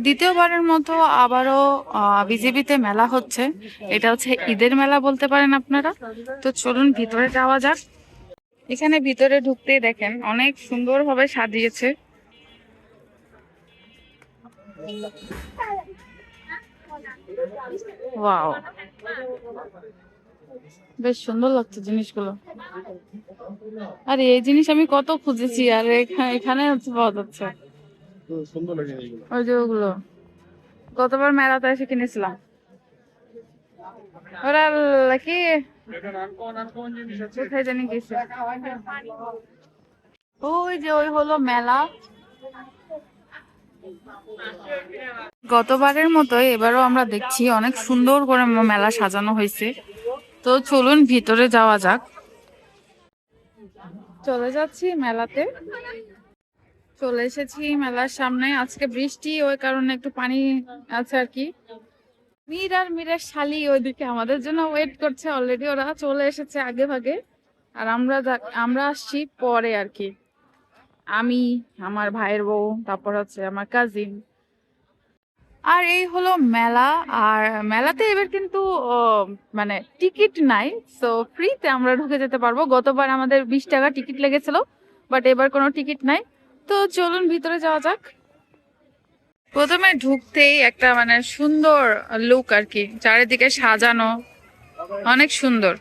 দ্বিতীয়বারের মতো আবারও বিজেপিতে মেলা হচ্ছে। এটা হচ্ছে ঈদের মেলা বলতে পারেন আপনারা। তো চলুন ভিতরে যাওয়া যাক। এখানে ভিতরে ঢুকতেই দেখেন অনেক সুন্দরভাবে সাজিয়েছে। ওয়াও, বেশ সুন্দর লাগছে জিনিসগুলো। আর এই জিনিস আমি কত খুঁজেছি, আর এখানে হচ্ছে পাওয়া যাচ্ছে। ওই যে ওগুলো গতবার মেলাতে এসে কিনেছিলাম। ওরা কি কোথায় জানি গেছে। ওই যে ওই হলো মেলা। গতবারের মতোই এবারও আমরা দেখছি অনেক সুন্দর করে মেলা সাজানো হয়েছে। তো চলুন ভিতরে যাওয়া যাক। চলে যাচ্ছি মেলাতে। চলে এসেছি মেলার সামনে। আজকে বৃষ্টি, ওই কারণে একটু পানি আছে আর কি। মীর আর মীরের শালি ওইদিকে আমাদের জন্য ওয়েট করছে অলরেডি। ওরা চলে এসেছে আগে ভাগে, আর আমরা আসছি পরে আর কি। আমি, আমার ভাইয়ের বউ, তারপর হচ্ছে আমার কাজিন। আর এই হলো মেলা। আর মেলাতে এবার কিন্তু মানে টিকিট নাই, তো ফ্রিতে আমরা ঢুকে যেতে পারবো। গতবার আমাদের 20 টাকা টিকিট লেগেছিল, বাট এবার কোনো টিকিট নাই। তো চলুন ভিতরে যাওয়া যাক। প্রথমে ঢুকতেই একটা মানে সুন্দর লুক আর কি, চারিদিকে সাজানো অনেক সুন্দর।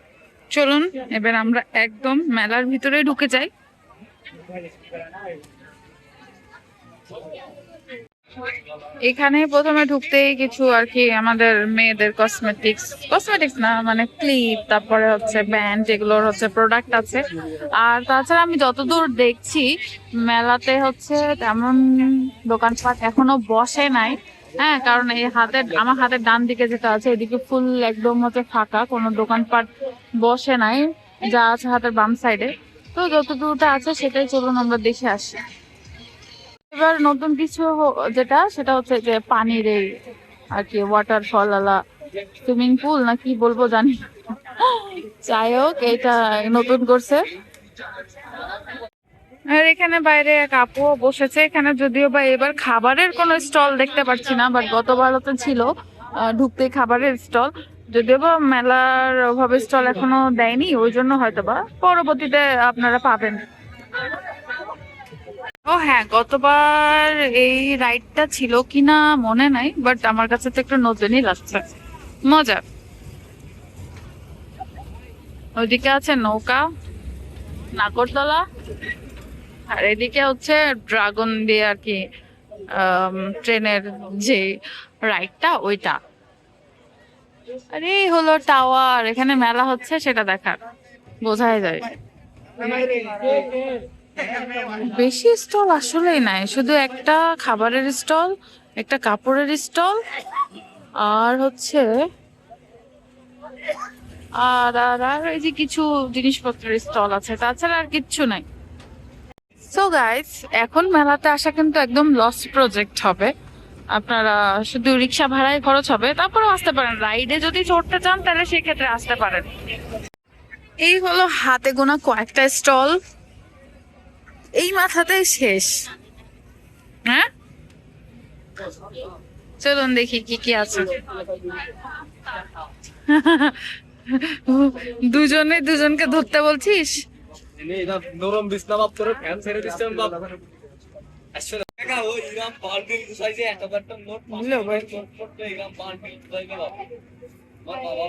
চলুন এবার আমরা একদম মেলার ভিতরে ঢুকে যাই। এখানে প্রথমে ঢুকতেই কিছু আর কি আমাদের মেয়েদের কসমেটিক্স না মানে ক্লিপ, তারপরে হচ্ছে ব্যান্ড, এগুলোর হচ্ছে প্রোডাক্ট আছে। আর তাছাড়া আমি যতদূর দেখছি মেলাতে হচ্ছে তেমন দোকানপাট এখনো বসে নাই। হ্যাঁ, কারণ এই আমার হাতের ডান দিকে যেটা আছে এদিকে ফুল একদম হচ্ছে ফাঁকা, কোনো দোকানপাট বসে নাই। যা আছে হাতের বাম সাইডে। তো যতদূরটা আছে সেটাই চলুন আমরা দেখে আসি। এবার নতুন কিছু যেটা সেটা হচ্ছে যে পানির এই আর কি ওয়াটারফল আলা সুইমিং পুল না কি বলবো জানি না। যাই হোক, এটা নতুন করছে। আর এখানে বাইরে এক আপু বসেছে। এখানে যদিও বা এবার খাবারের কোনো স্টল দেখতে পাচ্ছি না, বাট গতবার তো ছিল ঢুকতে খাবারের স্টল। যদিও বা মেলার ওভাবে স্টল এখনো দেয়নি, ওই জন্য হয়তো বা পরবর্তীতে আপনারা পাবেন। ও হ্যাঁ, গতবার এই রাইডটা ছিল কিনা মনে নাই, বাট আমার কাছে তো একটু নতুনই লাগছে, মজা। ওইদিকে আছে নৌকা, নাগরদোলা, আর এদিকে হচ্ছে ড্রাগন দিয়ে আর কি ট্রেনের যে রাইডটা ওইটা। আর এই হলো টাওয়ার, এখানে মেলা হচ্ছে সেটা দেখার, বোঝাই যায়। বেশি স্টল আসলেই নাই, শুধু একটা খাবারের স্টল, একটা কাপড়ের স্টল, আর হচ্ছে আর আর আর এই যে কিছু জিনিসপত্রের স্টল আছে, তাছাড়া আর কিচ্ছু নাই। সো গাইস, এখন মেলাতে আসা কিন্তু একদম লস প্রজেক্ট হবে। আপনারা শুধু রিক্সা ভাড়ায় খরচ হবে, তারপরেও আসতে পারেন। রাইডে যদি চড়তে চান তাহলে সেক্ষেত্রে আসতে পারেন। এই হলো হাতে গোনা কয়েকটা স্টল, এই মাথাতেই শেষ। হ্যাঁ, চলুন দেখি কি কি আছে। দুজনে দুজনকে ধরতে বলছিস? নরম বিছনা বাপ তোর ফ্যান ছেড়ে দিচ্ছে বাপ আসলে কাকা ও ইরাম বান্ডিল গুছাইছে একটা নোট বুঝলো ভাই। করতে ইরাম বান্ডিল গুছাইছে বাপ আমার বাবা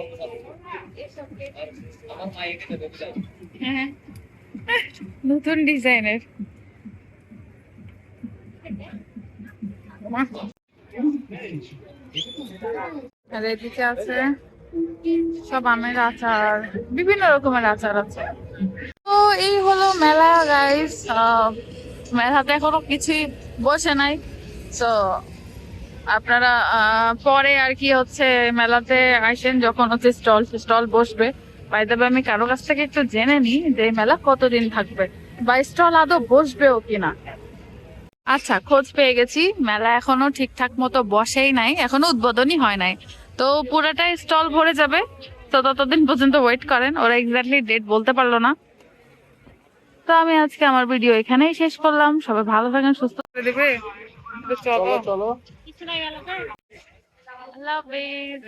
আমার মায়ের কাছে দেখতে হ্যাঁ, নতুন ডিজাইনের। আর এদিকে আছে সব আমের আচার, বিভিন্ন রকমের আচার আছে। তো এই হলো মেলা গাইস। মেলাতে এখনো কিছুই বসে নাই। তো আপনারা পরে আর কি হচ্ছে মেলাতে আসেন, যখন হচ্ছে স্টল স্টল বসবে। বাই দ্য ওয়ে, আমি কারো কাছ থেকে একটু জেনে নিই যে এই মেলা কতদিন থাকবে বা স্টল আদৌ বসবেও কিনা। আচ্ছা, খোঁজ পেয়ে গেছি, মেলা এখনো ঠিকঠাক মতো বসেই নাই, এখনো উদ্বোধনই হয় নাই। তো পুরাটাই স্টল ভরে যাবে। তো ততদিন পর্যন্ত ওয়েট করেন, ওরা এক্স্যাক্টলি ডেট বলতে পারলো না। তো আমি আজকে আমার ভিডিও এখানেই শেষ করলাম। সবাই ভালো থাকেন, সুস্থ করে দেবে। তো চলো চলো আল্লাহ হাফেজ।